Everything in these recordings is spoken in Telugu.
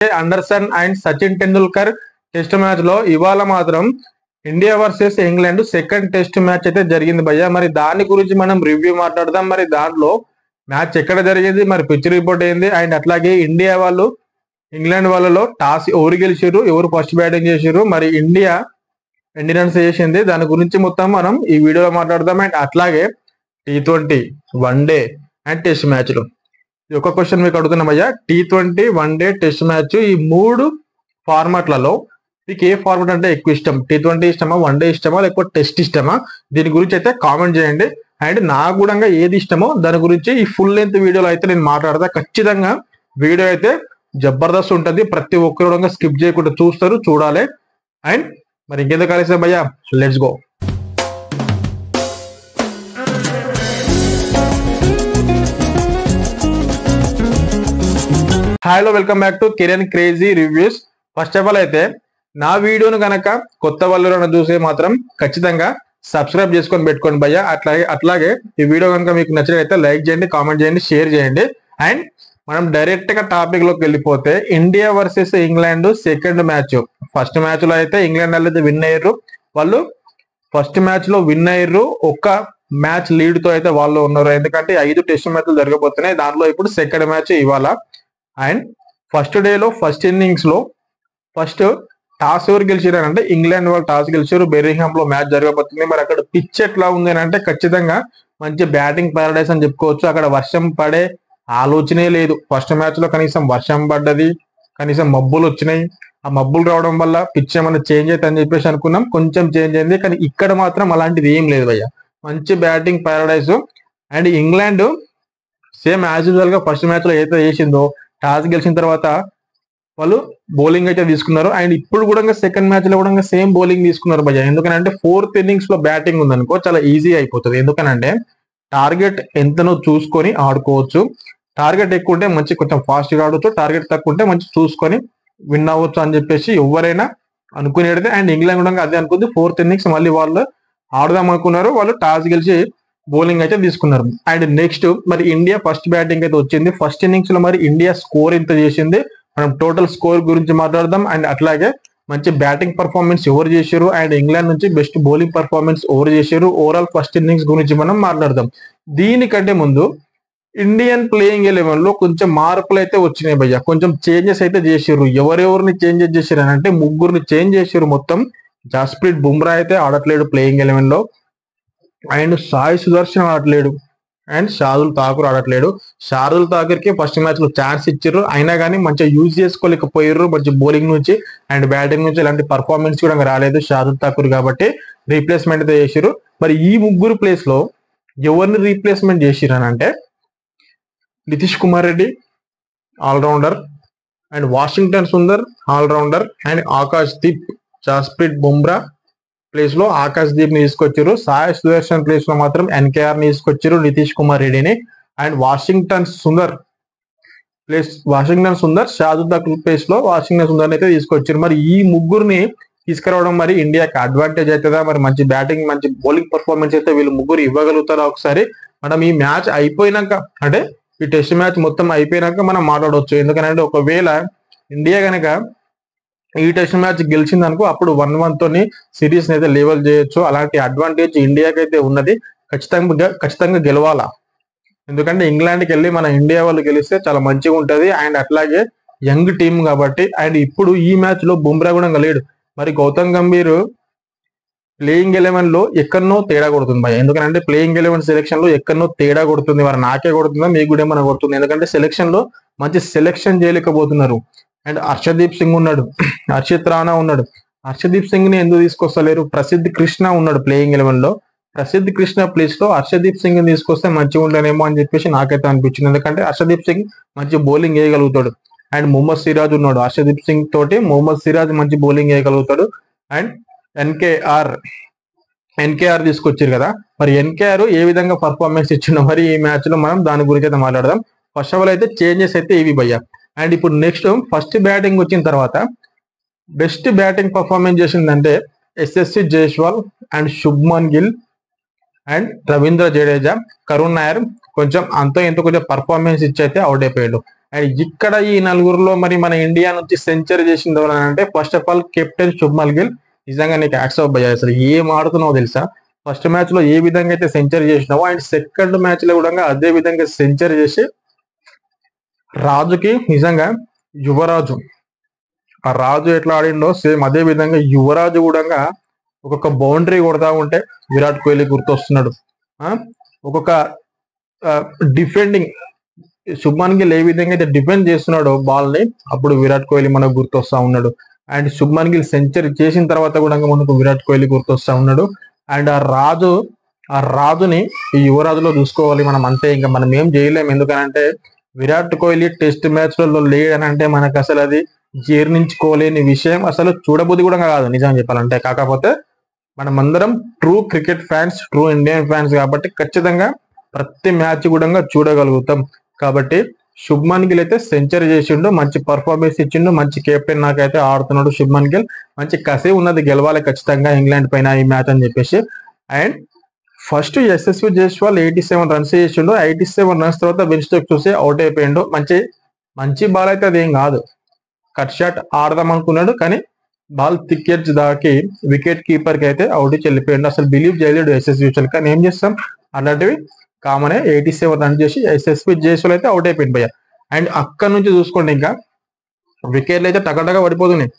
Anderson and Sachin Tendulkar test match లో ఇవాళ మాత్రం India versus England second test match అయితే జరిగింది భయ్య. మరి దాని గురించి మనం రివ్యూ మాట్లాడదాం. మరి దాంట్లో మ్యాచ్ ఎక్కడ జరిగింది, మరి పిచ్ రిపోర్ట్ ఏంది, అండ్ అట్లాగే ఇండియా వాళ్ళు ఇంగ్లాండ్ వాళ్ళలో టాస్ ఎవరు గెలిచారు, ఎవరు ఫస్ట్ బ్యాటింగ్ చేశారు, మరి ఇండియా ఎన్ని రన్స్ చేసింది, దాని గురించి మొత్తం మనం ఈ వీడియోలో మాట్లాడదాం. అండ్ అట్లాగే T20 వన్డే అండ్ టెస్ట్ మ్యాచ్లు. ఈ ఒక క్వశ్చన్ మీకు అడుగుతున్నాం అయ్యా, T20 వన్డే టెస్ట్ మ్యాచ్ ఈ మూడు ఫార్మాట్లలో మీకు ఏ ఫార్మాట్ అంటే ఎక్కువ ఇష్టం? T20 ఇష్టమా, వన్డే ఇష్టమా, లేకపోతే టెస్ట్ ఇష్టమా? దీని గురించి అయితే కామెంట్ చేయండి. అండ్ నాకు కూడా ఏది ఇష్టమో దాని గురించి ఈ ఫుల్ లెంత్ వీడియోలో అయితే నేను మాట్లాడతా. ఖచ్చితంగా వీడియో అయితే జబర్దస్త్ ఉంటుంది, ప్రతి ఒక్కరు కూడా స్కిప్ చేయకుండా చూస్తారు, చూడాలి. అండ్ మరి ఇంకెందుకు కలిసే భయ్యా, let's go. Hello, welcome back to Kiran crazy reviews. First of all అయితే నా వీడియోను కనుక కొత్త వాళ్ళు చూసే మాత్రం ఖచ్చితంగా సబ్స్క్రైబ్ చేసుకొని పెట్టుకోండి భయ్య. అట్లాగే ఈ వీడియో కనుక మీకు నచ్చినట్లయితే లైక్ చేయండి, కామెంట్ చేయండి, షేర్ చేయండి. అండ్ మనం డైరెక్ట్ గా టాపిక్ లోకి వెళ్ళిపోతే India versus England second match. First match లో అయితే ఇంగ్లాండ్ వాళ్ళు అయితే విన్ అయ్యారు. వాళ్ళు ఫస్ట్ మ్యాచ్ లో విన్ అయ్యారు, ఒక్క మ్యాచ్ లీడ్ తో అయితే వాళ్ళు ఉన్నారు. ఎందుకంటే 5 టెస్ట్ మ్యాచ్లు జరగబోతున్నాయి, దాంట్లో ఇప్పుడు సెకండ్ మ్యాచ్ ఇవాళ. అండ్ ఫస్ట్ డేలో ఫస్ట్ ఇన్నింగ్స్ లో ఫస్ట్ టాస్ ఎవరు గెలిచారు అంటే ఇంగ్లాండ్ వాళ్ళు టాస్ గెలిచారు. బెర్మింగ్హామ్ లో మ్యాచ్ జరగబోతుంది. మరి అక్కడ పిచ్ ఎట్లా ఉంది అని అంటే ఖచ్చితంగా మంచి బ్యాటింగ్ పారడైస్ అని చెప్పుకోవచ్చు. అక్కడ వర్షం పడే ఆలోచనే లేదు. ఫస్ట్ మ్యాచ్ లో కనీసం వర్షం పడ్డది, కనీసం మబ్బులు వచ్చినాయి. ఆ మబ్బులు రావడం వల్ల పిచ్ ఏమైనా చేంజ్ అవుతుంది అని చెప్పేసి అనుకున్నాం, కొంచెం చేంజ్ అయింది. కానీ ఇక్కడ మాత్రం అలాంటిది ఏం లేదు భయ్య, మంచి batting Paradise. And England same as usual గా ఫస్ట్ మ్యాచ్ లో ఏదైతే చేసిందో, టాస్ గెలిచిన తర్వాత వాళ్ళు బౌలింగ్ అయితే తీసుకున్నారు. అండ్ ఇప్పుడు కూడా సెకండ్ మ్యాచ్ లో కూడా సేమ్ బౌలింగ్ తీసుకున్నారు భయ్య. ఎందుకంటే ఫోర్త్ ఇన్నింగ్స్ లో బ్యాటింగ్ ఉందనుకో చాలా ఈజీ అయిపోతుంది. ఎందుకనంటే టార్గెట్ ఎంతనో చూసుకొని ఆడుకోవచ్చు. టార్గెట్ ఎక్కువ ఉంటే మంచి కొంచెం ఫాస్ట్ గా ఆడవచ్చు, టార్గెట్ తక్కువ ఉంటే మంచి చూసుకొని విన్ అవ్వచ్చు అని చెప్పేసి ఎవరైనా అనుకునేది. అండ్ ఇంగ్లాండ్ కూడా అదే అనుకుంది. ఫోర్త్ ఇన్నింగ్స్ మళ్ళీ వాళ్ళు ఆడదాం అనుకున్నారు, వాళ్ళు టాస్ గెలిచి బౌలింగ్ అయితే తీసుకున్నారు. అండ్ నెక్స్ట్ మరి ఇండియా ఫస్ట్ బ్యాటింగ్ అయితే వచ్చింది. ఫస్ట్ ఇన్నింగ్స్ లో మరి ఇండియా స్కోర్ ఎంత చేసింది, మనం టోటల్ స్కోర్ గురించి మాట్లాడదాం. అండ్ అట్లాగే మంచి బ్యాటింగ్ పర్ఫార్మెన్స్ ఎవరు చేశారు, అండ్ ఇంగ్లాండ్ నుంచి బెస్ట్ బౌలింగ్ పర్ఫార్మెన్స్ ఎవరు చేశారు, ఓవరాల్ ఫస్ట్ ఇన్నింగ్స్ గురించి మనం మాట్లాడదాం. దీనికంటే ముందు ఇండియన్ ప్లేయింగ్ 11 లో కొంచెం మార్పులు అయితే వచ్చినాయి భయ్య, కొంచెం చేంజెస్ అయితే చేసారు. ఎవరెవరిని చేంజెస్ చేశారు అని అంటే ముగ్గురిని చేంజ్ చేశారు మొత్తం. జస్ప్రీత్ బుమ్రా అయితే ఆడట్లేడు ప్లేయింగ్ 11 లో, అండ్ సాయి సుదర్శన్ ఆడట్లేడు, అండ్ షాదుల్ ఠాకూర్ ఆడట్లేడు. షాదుల్ ఠాకూర్ కి ఫస్ట్ మ్యాచ్ లో ఛాన్స్ ఇచ్చారు, అయినా కానీ మంచిగా యూజ్ చేసుకోలేకపోయారు. మంచి బౌలింగ్ నుంచి అండ్ బ్యాటింగ్ నుంచి ఎలాంటి పర్ఫార్మెన్స్ కూడా రాలేదు షాదుల్ ఠాకూర్, కాబట్టి రీప్లేస్మెంట్ అయితే చేశారు. మరి ఈ ముగ్గురు ప్లేస్ లో ఎవరిని రీప్లేస్మెంట్ చేసిరు అని అంటే Nitish Kumar Reddy allrounder, and Washington Sundar allrounder, and Akash Deep Jasprit Bumrah place లో ఆకాష్ దీప్ ని తీసుకొచ్చారు. సాయి సుదర్శన్ ప్లేస్ లో మాత్రం ఎన్కేఆర్ ని తీసుకొచ్చారు, నితీష్ కుమార్ రెడ్డిని. అండ్ వాషింగ్టన్ సుందర్ షాదుల్ ఠాకూర్ ప్లేస్ లో వాషింగ్టన్ సుందర్ అయితే తీసుకొచ్చారు. మరి ఈ ముగ్గురిని తీసుకురావడం మరి ఇండియాకి అడ్వాంటేజ్ అవుతుందా? మరి మంచి బ్యాటింగ్ మంచి బౌలింగ్ పర్ఫార్మెన్స్ అయితే వీళ్ళు ముగ్గురు ఇవ్వగలుగుతారా? ఒకసారి మనం ఈ మ్యాచ్ అయిపోయినాక, అంటే ఈ టెస్ట్ మ్యాచ్ మొత్తం అయిపోయినాక మనం మాట్లాడవచ్చు. ఎందుకంటే ఒకవేళ ఇండియా కనుక ఈ టెస్ట్ మ్యాచ్ గెలిచింది అనుకో, అప్పుడు 1-1 తోని సిరీస్ అయితే లేవల్ చేయొచ్చు. అలాంటి అడ్వాంటేజ్ ఇండియాకి అయితే ఉన్నది. ఖచ్చితంగా గెలవాలా, ఎందుకంటే ఇంగ్లాండ్కి వెళ్ళి మన ఇండియా వాళ్ళు గెలిస్తే చాలా మంచిగా ఉంటది. అండ్ అట్లాగే యంగ్ టీం కాబట్టి. అండ్ ఇప్పుడు ఈ మ్యాచ్ లో బుమ్రా కూడా లేడు. మరి గౌతమ్ గంభీర్ ప్లేయింగ్ 11 లో ఎక్కడనో తేడా కొడుతుంది భయ. ఎందుకంటే ప్లేయింగ్ 11 సెలెక్షన్ లో ఎక్కడనో తేడా కొడుతుంది. మరి నాకే కొడుతుందా, మీకు కూడా ఏమైనా కొడుతుంది? ఎందుకంటే సెలెక్షన్ లో మంచి సెలెక్షన్ చేయలేకపోతున్నారు. అండ్ హర్షదీప్ సింగ్ ఉన్నాడు, హర్షిత్ రాణా ఉన్నాడు. హర్షదీప్ సింగ్ ని ఎందుకు తీసుకొస్తలేరు? ప్రసిద్ధ్ కృష్ణ ఉన్నాడు ప్లేయింగ్ 11 లో. ప్రసిద్ధ్ కృష్ణ ప్లేస్ లో హర్షదీప్ సింగ్ ని తీసుకొస్తే మంచిగా ఉండనేమో అని చెప్పేసి నాకైతే అనిపించింది. ఎందుకంటే హర్షదీప్ సింగ్ మంచి బౌలింగ్ వేయగలుగుతాడు. అండ్ మొహమ్మద్ సిరాజ్ ఉన్నాడు, హర్షదీప్ సింగ్ తోటి మొహమ్మద్ సిరాజ్ మంచి బౌలింగ్ వేయగలుగుతాడు. అండ్ ఎన్కేఆర్ తీసుకొచ్చారు కదా, మరి ఎన్కేఆర్ ఏ విధంగా పర్ఫార్మెన్స్ ఇచ్చిండో మరి ఈ మ్యాచ్ లో మనం దాని గురించి అయితే మాట్లాడదాం. ఫస్ట్ ఆఫ్ ఆల్ అయితే చేంజెస్ అయితే ఇవి భయ్య. అండ్ ఇప్పుడు నెక్స్ట్ ఫస్ట్ బ్యాటింగ్ వచ్చిన తర్వాత బెస్ట్ బ్యాటింగ్ పర్ఫార్మెన్స్ చేసిందంటే SSC Jaiswal and Shubman Gill and Ravindra Jadeja. Karun Nair కొంచెం అంతో ఎంతో కొంచెం పర్ఫార్మెన్స్ ఇచ్చి అయితే అవుట్ అయిపోయాడు. అండ్ ఇక్కడ ఈ నలుగురులో మరి మన ఇండియా నుంచి సెంచరీ చేసింది ఎవరంటే first of all captain Shubman Gill. నిజంగా నీకు హ్యాట్స్ ఆఫ్ భయ్యా, అసలు ఏం ఆడుతున్నావో తెలుసా. ఫస్ట్ మ్యాచ్ లో ఏ విధంగా అయితే సెంచరీ చేసినావో అండ్ సెకండ్ మ్యాచ్ లో కూడా అదే విధంగా సెంచరీ చేసి రాజుకి నిజంగా యువరాజు, ఆ రాజు ఎట్లా ఆడిండో సేమ్ అదే విధంగా యువరాజు కూడా ఒక్కొక్క బౌండరీ కొడతా ఉంటే విరాట్ కోహ్లీ గుర్తొస్తున్నాడు. ఒక్కొక్క డిఫెండింగ్ శుభ్మన్ గిల్ ఏ విధంగా అయితే డిఫెండ్ చేస్తున్నాడో బాల్ ని, అప్పుడు విరాట్ కోహ్లీ మనకు గుర్తొస్తా ఉన్నాడు. అండ్ శుభ్మన్ గిల్ సెంచరీ చేసిన తర్వాత కూడా మనకు విరాట్ కోహ్లీ గుర్తొస్తా ఉన్నాడు. అండ్ ఆ రాజుని ఈ యువరాజులో చూసుకోవాలి మనం, అంతే. ఇంకా మనం ఏం చేయలేము. ఎందుకనంటే విరాట్ కోహ్లీ టెస్ట్ మ్యాచ్లలో లేడనంటే మనకు అసలు అది జీర్ణించుకోలేని విషయం, అసలు చూడబుద్ధి కూడా కాదు నిజం చెప్పాలంటే. కాకపోతే మనమందరం true cricket fans, true Indian fans కాబట్టి ఖచ్చితంగా ప్రతి మ్యాచ్ కూడా చూడగలుగుతాం. కాబట్టి శుభ్మన్ గిల్ అయితే సెంచరీ చేసిండు, మంచి పర్ఫార్మెన్స్ ఇచ్చిండు, మంచి కెప్టెన్ నాకైతే ఆడుతున్నాడు శుభ్మన్ గిల్. మంచి కసి ఉన్నది, గెలవాలి ఖచ్చితంగా ఇంగ్లాండ్ పైన ఈ మ్యాచ్ అని చెప్పేసి. And first Yashasvi Jaiswal 87 runs చేసిండు. 87 రన్స్ తర్వాత బెన్ స్టోక్స్ చూసి అవుట్ అయిపోయిండు. మంచి బాల్ అయితే అదేం కాదు, కట్ షాట్ ఆడదాం అనుకున్నాడు కానీ బాల్ టికెట్స్ దాకి వికెట్ కీపర్ కి అయితే అవుట్ ఇచ్చి వెళ్ళిపోయిండు. అసలు బిలీవ్ చేయలేడు యశస్వి జైస్వాల్. కానీ ఏం చేస్తాం, అలాంటివి కామనే. 87 రన్ చేసి యశస్వి జైస్వాల్ అయితే అవుట్ అయిపోయింది భయ్య. అండ్ అక్కడ నుంచి చూసుకోండి ఇంకా వికెట్లు అయితే టకటగా పడిపోతున్నాయి.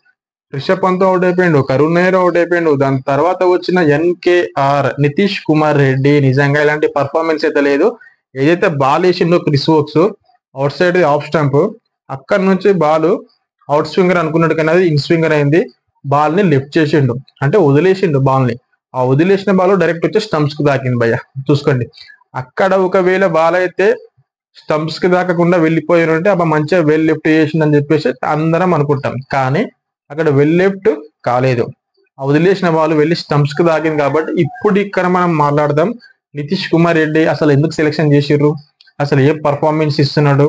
రిషబ్ పంత్ అవుట్ అయిపోయిండు, కరుణ్ నాయర్ అవుట్ అయిపోయిండు. దాని తర్వాత వచ్చిన ఎన్కేఆర్ నితీష్ కుమార్ రెడ్డి నిజంగా ఇలాంటి పర్ఫార్మెన్స్ అయితే లేదు. ఏదైతే బాల్ వేసిండో Chris Woakes outside off stump, అక్కడ నుంచి బాల్ అవుట్ స్వింగర్ అనుకున్నాడు కానీ అది ఇన్ స్వింగర్ అయింది. బాల్ ని లెఫ్ట్ చేసిండు, అంటే వదిలేసిండు బాల్ ని. ఆ వదిలేసిన బాల్ డైరెక్ట్ వచ్చి స్టంప్స్ కి దాకింది భయ్య. చూసుకోండి, అక్కడ ఒకవేళ బాల్ అయితే స్టంప్స్ కి దాకకుండా వెళ్ళిపోయారంటే అబ్బా మంచిగా వెల్ లెఫ్ట్ చేసిందని చెప్పేసి అందరం అనుకుంటాం. కానీ అక్కడ వెల్ లెఫ్ట్ కాలేదు, వదిలేసిన బాల్ వెళ్ళి స్టంప్స్ కి దాకింది. కాబట్టి ఇప్పుడు ఇక్కడ మనం మాట్లాడదాం, నితీష్ కుమార్ రెడ్డి అసలు ఎందుకు సెలెక్షన్ చేసిర్రు, అసలు ఏ పర్ఫార్మెన్స్ ఇస్తున్నాడు,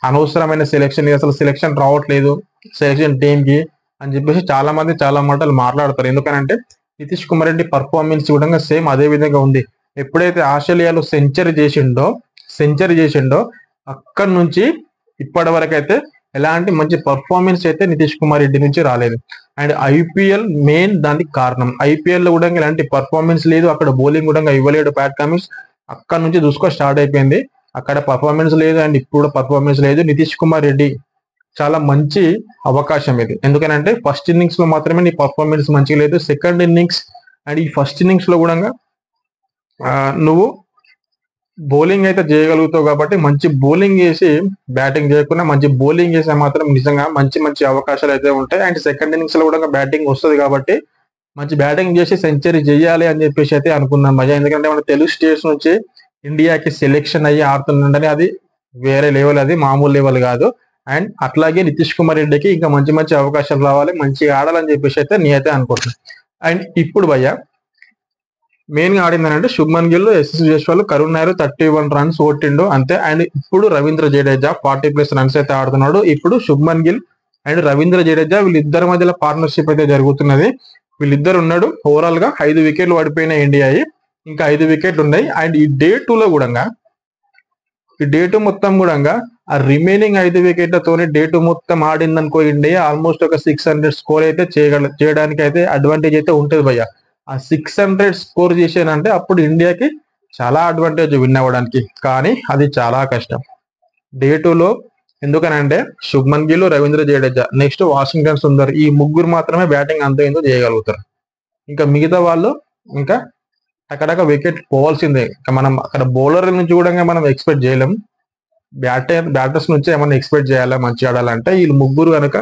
అనవసరమైన సెలెక్షన్, అసలు సెలెక్షన్ రావట్లేదు సెలెక్షన్ టీమ్ కి అని చెప్పేసి చాలా మంది చాలా మాటలు మాట్లాడతారు. ఎందుకనంటే నితీష్ కుమార్ రెడ్డి పర్ఫార్మెన్స్ కూడా సేమ్ అదే విధంగా ఉంది. ఎప్పుడైతే ఆస్ట్రేలియాలో సెంచరీ చేసిండో అక్కడి నుంచి ఇప్పటి వరకు అయితే ఎలాంటి మంచి పర్ఫార్మెన్స్ అయితే నితీష్ కుమార్ రెడ్డి నుంచి రాలేదు. అండ్ ఐపీఎల్ మెయిన్ దానికి కారణం. ఐపీఎల్ లో కూడా ఎలాంటి పర్ఫార్మెన్స్ లేదు, అక్కడ బౌలింగ్ కూడా ఇవ్వలేడు ప్యాట్ కమిన్స్. అక్కడ నుంచి చూసుకో స్టార్ట్ అయిపోయింది, అక్కడ పర్ఫార్మెన్స్ లేదు అండ్ ఇప్పుడు పర్ఫార్మెన్స్ లేదు. నితీష్ కుమార్ రెడ్డి చాలా మంచి అవకాశం ఇది. ఎందుకనంటే ఫస్ట్ ఇన్నింగ్స్ లో మాత్రమే నీ పర్ఫార్మెన్స్ మంచిగా లేదు, సెకండ్ ఇన్నింగ్స్ అండ్ ఈ ఫస్ట్ ఇన్నింగ్స్ లో కూడా నువ్వు బౌలింగ్ అయితే చేయగలుగుతావు. కాబట్టి మంచి బౌలింగ్ చేసి బ్యాటింగ్ చేయకుండా మంచి బౌలింగ్ చేసే మాత్రం నిజంగా మంచి అవకాశాలు అయితే ఉంటాయి. అండ్ సెకండ్ ఇన్నింగ్స్ లో కూడా బ్యాటింగ్ వస్తుంది కాబట్టి మంచి బ్యాటింగ్ చేసి సెంచరీ చేయాలి అని చెప్పేసి అయితే అనుకున్నాం భయ్య. ఎందుకంటే మన తెలుగు స్టేట్స్ నుంచి ఇండియాకి సెలెక్షన్ అయ్యి ఆడుతుండని అది వేరే లెవెల్, అది మామూలు లెవెల్ కాదు. అండ్ అట్లాగే నితీష్ కుమార్ రెడ్డికి ఇంకా మంచి అవకాశాలు రావాలి, మంచిగా ఆడాలని చెప్పేసి అయితే నేనైతే అనుకుంటున్నాను. అండ్ ఇప్పుడు భయ్య మెయిన్ గా ఆడిందని శుభ్మన్ గిల్, యశస్వి జైస్వాల్, కరుణ్ నాయర్ 31 రన్స్ కొట్టిండు అంతే. అండ్ ఇప్పుడు రవీంద్ర జడేజా 40+ రన్స్ అయితే ఆడుతున్నాడు. ఇప్పుడు శుభ్మన్ గిల్ అండ్ రవీంద్ర జడేజా వీళ్ళిద్దరి మధ్యలో పార్ట్నర్షిప్ అయితే జరుగుతున్నది. వీళ్ళిద్దరు ఉన్నాడు. ఓవరాల్ గా 5 వికెట్లు పడిపోయినాయి ఇండియా, ఇంకా 5 వికెట్లు ఉన్నాయి. అండ్ ఈ డే 2 మొత్తం కూడా ఆ రిమైనింగ్ 5 వికెట్లతోనే డే 2 మొత్తం ఆడిందనుకో ఇండియా ఆల్మోస్ట్ ఒక 600 స్కోర్ అయితే చేయడానికి అయితే అడ్వాంటేజ్ అయితే ఉంటుంది భయ్య. ఆ 600 స్కోర్ చేసేనంటే అప్పుడు ఇండియాకి చాలా అడ్వాంటేజ్ విన్ అవ్వడానికి, కానీ అది చాలా కష్టం డే 2లో. ఎందుకనంటే శుభ్మన్ గిల్, రవీంద్ర జడేజా, నెక్స్ట్ వాషింగ్టన్ సుందర్, ఈ ముగ్గురు మాత్రమే బ్యాటింగ్ అంత ఏందో చేయగలుగుతారు. ఇంకా మిగతా వాళ్ళు ఇంకా అక్కడ వికెట్ పోవాల్సిందే. మనం అక్కడ బౌలర్ నుంచి కూడా మనం ఎక్స్పెక్ట్ చేయలేం, బ్యాటర్స్ నుంచి ఏమన్నా ఎక్స్పెక్ట్ చేయాలా మంచిగా ఆడాలంటే. వీళ్ళు ముగ్గురు కనుక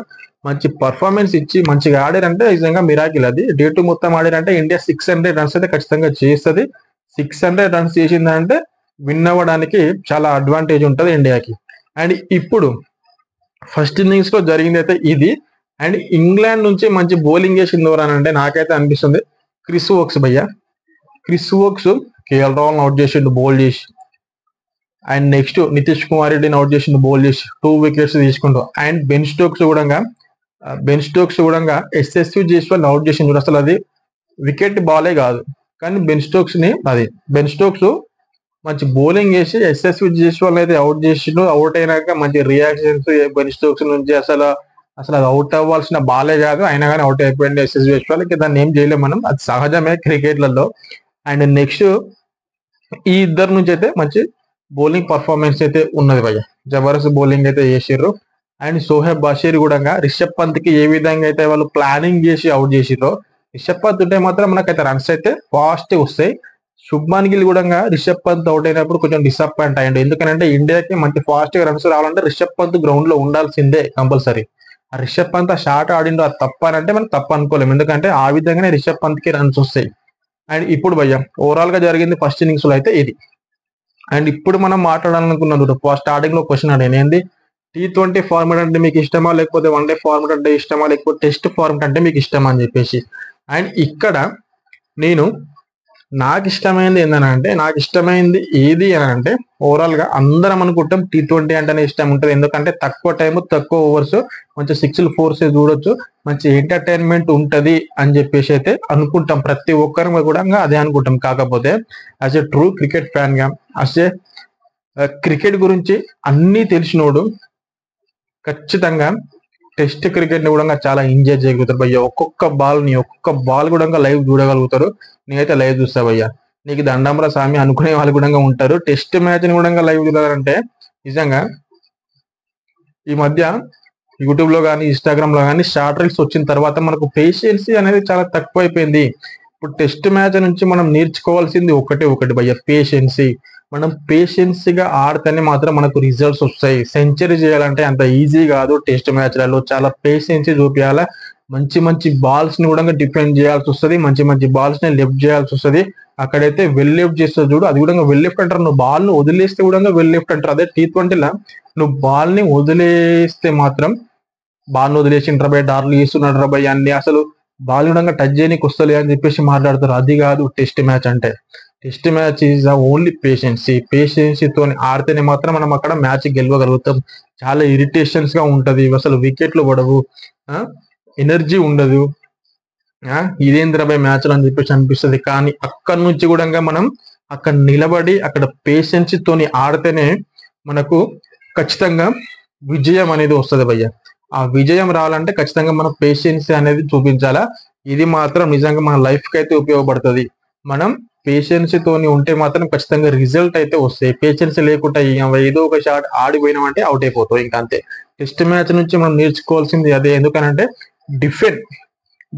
మంచి పర్ఫార్మెన్స్ ఇచ్చి మంచిగా ఆడారంటే నిజంగా మిరాకిల్. అది డే 2 మొత్తం ఆడారంటే ఇండియా 600 రన్స్ అయితే ఖచ్చితంగా చేస్తుంది. 600 రన్స్ చేసిందంటే విన్ అవ్వడానికి చాలా అడ్వాంటేజ్ ఉంటుంది ఇండియాకి. అండ్ ఇప్పుడు ఫస్ట్ ఇన్నింగ్స్ లో జరిగింది అయితే ఇది. అండ్ ఇంగ్లాండ్ నుంచి మంచి బౌలింగ్ చేసింది ఎవరనంటే నాకైతే అనిపిస్తుంది క్రిస్ వోక్స్ భయ్య. Chris Woakes KL Rahul out చేసిండు బౌల్ చేసి. అండ్ నెక్స్ట్ నితీష్ కుమార్ రెడ్డిని అవుట్ చేసిండు బౌల్ చేసి 2 వికెట్స్ తీసుకుంటూ. అండ్ బెన్ స్టోక్స్ కూడా యశస్వి జైస్వాల్ అవుట్ చేసిండు. అసలు అది వికెట్ బాలే కాదు, కానీ బెన్ స్టోక్స్ మంచి బౌలింగ్ చేసి ఎస్ఎస్వి జైస్వాల్ అయితే అవుట్ చేసిండు. అవుట్ అయినాక మంచి రియాక్షన్స్ బెన్ స్టోక్స్ నుంచి అసలు అసలు అది అవుట్ అవ్వాల్సిన బాలే కాదు, అయినా కానీ అవుట్ అయిపోయింది ఎస్ఎస్వి జైస్వాల్. దాన్ని ఏం చేయలేము మనం, అది సహజమే క్రికెట్లలో. అండ్ నెక్స్ట్ ఈ ఇద్దరు నుంచి అయితే మంచి బౌలింగ్ పర్ఫార్మెన్స్ అయితే ఉన్నది భయ్య, జబర్దస్త్ బౌలింగ్ అయితే చేసిర్రు. అండ్ సోహెబ్ బషీర్ కూడా రిషబ్ పంత్ కి ఏ విధంగా అయితే వాళ్ళు ప్లానింగ్ చేసి అవుట్ చేసిర్రో, రిషబ్ పంత్ ఉంటే మాత్రం మనకైతే రన్స్ అయితే ఫాస్ట్ వస్తాయి. శుభ్మాన్ గిల్ కూడా రిషబ్ పంత్ అవుట్ అయినప్పుడు కొంచెం డిసప్పాయింట్ అయ్యండు. ఎందుకంటే ఇండియాకి మంచి ఫాస్ట్ గా రన్స్ రావాలంటే రిషబ్ పంత్ గ్రౌండ్ లో ఉండాల్సిందే కంపల్సరీ. ఆ రిషబ్ పంత్ ఆ షాట్ ఆడిండు, అది తప్ప అంటే మనం తప్పు అనుకోలేము, ఎందుకంటే ఆ విధంగానే రిషబ్ పంత్ కి రన్స్ వస్తాయి. అండ్ ఇప్పుడు భయ్య ఓవరాల్ గా జరిగింది ఫస్ట్ ఇన్నింగ్స్ లో అయితే ఇది. అండ్ ఇప్పుడు మనం మాట్లాడాలనుకున్నది స్టార్టింగ్ లో క్వశ్చన్ అడిగాను ఏంది, T20 ఫార్మాట్ అంటే మీకు ఇష్టమా, లేకపోతే వన్డే ఫార్మాట్ అంటే ఇష్టమా, లేకపోతే టెస్ట్ ఫార్మాట్ అంటే మీకు ఇష్టమా అని చెప్పేసి. అండ్ ఇక్కడ నేను నాకు ఇష్టమైంది ఏంటంటే, నాకు ఇష్టమైంది ఏది అని అంటే ఓవరాల్ గా అందరం అనుకుంటాం T20 అంటేనే ఇష్టం ఉంటుంది, ఎందుకంటే తక్కువ టైం తక్కువ ఓవర్స్ మంచి 6 4 చూడొచ్చు, మంచి ఎంటర్టైన్మెంట్ ఉంటది అని చెప్పేసి అయితే అనుకుంటాం. ప్రతి ఒక్కరు కూడా అదే అనుకుంటాం. కాకపోతే as a true cricket fan గా, యాజ్ ఏ క్రికెట్ గురించి అన్ని తెలిసినోడు ఖచ్చితంగా టెస్ట్ క్రికెట్ ని కూడా చాలా ఎంజాయ్ చేయగలుగుతారు భయ్య. ఒక్కొక్క బాల్ కూడా లైవ్ చూడగలుగుతారు. నేనైతే లైవ్ చూస్తా భయ్య. నీకు దండంరా స్వామి అనుకునే వాళ్ళు కూడా ఉంటారు. టెస్ట్ మ్యాచ్ ని కూడా లైవ్ చూడాలంటే నిజంగా ఈ మధ్య యూట్యూబ్ లో కానీ ఇన్స్టాగ్రామ్ లో కానీ షార్ట్ రీల్స్ వచ్చిన తర్వాత మనకు పేషెన్సీ అనేది చాలా తక్కువైపోయింది. ఇప్పుడు టెస్ట్ మ్యాచ్ నుంచి మనం నేర్చుకోవాల్సింది ఒకటి భయ్య, పేషెన్సీ. మనం పేషెన్సీగా ఆడితేనే మాత్రం మనకు రిజల్ట్స్ వస్తాయి. సెంచరీ చేయాలంటే అంత ఈజీ కాదు. టెస్ట్ మ్యాచ్లలో చాలా పేషెన్సీ చూపించాలా. మంచి మంచి బాల్స్ ని కూడా డిఫెండ్ చేయాల్సి వస్తుంది, మంచి మంచి బాల్స్ ని లెఫ్ట్ చేయాల్సి వస్తుంది. అక్కడైతే వెల్ లెఫ్ట్ చేస్తుంది చూడు, అది కూడా వెల్ లెఫ్ట్ అంటారు. నువ్వు బాల్ ను వదిలేస్తే కూడా వెల్ లెఫ్ట్ అంటారు. అదే T20లా నువ్వు బాల్ ని వదిలేస్తే మాత్రం బాల్ ను వదిలేసిండ్రా బై, డార్లు చేస్తున్నాడు బై అన్ని, అసలు బాల్ కూడా టచ్ చేయడానికి వస్తలే అని చెప్పేసి మాట్లాడతారు. అది కాదు టెస్ట్ మ్యాచ్ అంటే. టెస్ట్ మ్యాచ్ ఈజ్ ఓన్లీ పేషెన్సీతో ఆడితేనే మాత్రం మనం అక్కడ మ్యాచ్ గెలవగలుగుతాం. చాలా ఇరిటేషన్స్ గా ఉంటది, అసలు వికెట్లు పడవు, ఎనర్జీ ఉండదు, ఇదేంద్ర బై మ్యాచ్ అని చెప్పేసి అనిపిస్తుంది. కానీ అక్కడి నుంచి కూడా మనం అక్కడ నిలబడి అక్కడ పేషెన్సీతోని ఆడితేనే మనకు ఖచ్చితంగా విజయం అనేది వస్తుంది భయ్య. ఆ విజయం రావాలంటే ఖచ్చితంగా మనం పేషెన్సీ అనేది చూపించాలా. ఇది మాత్రం నిజంగా మన లైఫ్ కి అయితే ఉపయోగపడుతుంది. మనం పేషెన్సీతోని ఉంటే మాత్రం ఖచ్చితంగా రిజల్ట్ అయితే వస్తాయి. పేషెన్సీ లేకుండా ఏదో ఒక షాట్ ఆడిపోయినామంటే అవుట్ అయిపోతాం, ఇంకా అంతే. టెస్ట్ మ్యాచ్ నుంచి మనం నేర్చుకోవాల్సింది అదే. ఎందుకనంటే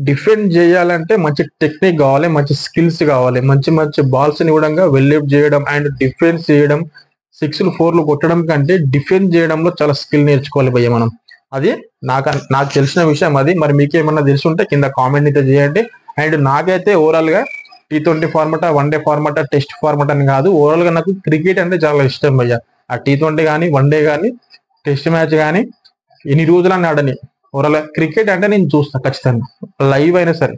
డిఫెండ్ చేయాలంటే మంచి టెక్నిక్ కావాలి, మంచి స్కిల్స్ కావాలి, మంచి మంచి బాల్స్ ని కూడా వెల్ లిఫ్ట్ చేయడం అండ్ డిఫెన్స్ చేయడం, 6 4 కొట్టడం కంటే డిఫెన్స్ చేయడంలో చాలా స్కిల్ నేర్చుకోవాలి భయ్య మనం. అది నాకు తెలిసిన విషయం అది. మరి మీకేమన్నా తెలిసి ఉంటే కింద కామెంట్ అయితే చేయండి. అండ్ నాకైతే ఓవరాల్ గా T20 format, one day format, test format అని కాదు, ఓవరాల్ గా నాకు క్రికెట్ అంటే చాలా ఇష్టం భయ్య. ఆ T20 కానీ, వన్డే కానీ, టెస్ట్ మ్యాచ్ కానీ ఎన్ని రోజులని ఆడని, ఓవరాల్ క్రికెట్ అంటే నేను చూస్తా ఖచ్చితంగా, లైవ్ అయినా సరే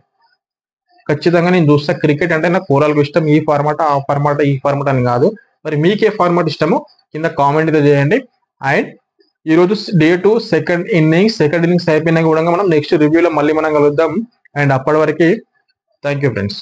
ఖచ్చితంగా నేను చూస్తా. క్రికెట్ అంటే నాకు ఓవరాల్ ఇష్టం. ఈ ఫార్మాట్ ఆ ఫార్మాట్ ఈ ఫార్మాట్ అని కాదు. మరి మీకే ఫార్మాట్ ఇష్టమో కింద కామెంట్ అయితే చేయండి. అండ్ ఈ రోజు డే 2 సెకండ్ ఇన్నింగ్స్ అయిపోయినా కూడా మనం నెక్స్ట్ రివ్యూలో మళ్ళీ మనం కలుద్దాం. అండ్ అప్పటి వరకు థ్యాంక్ యూ ఫ్రెండ్స్.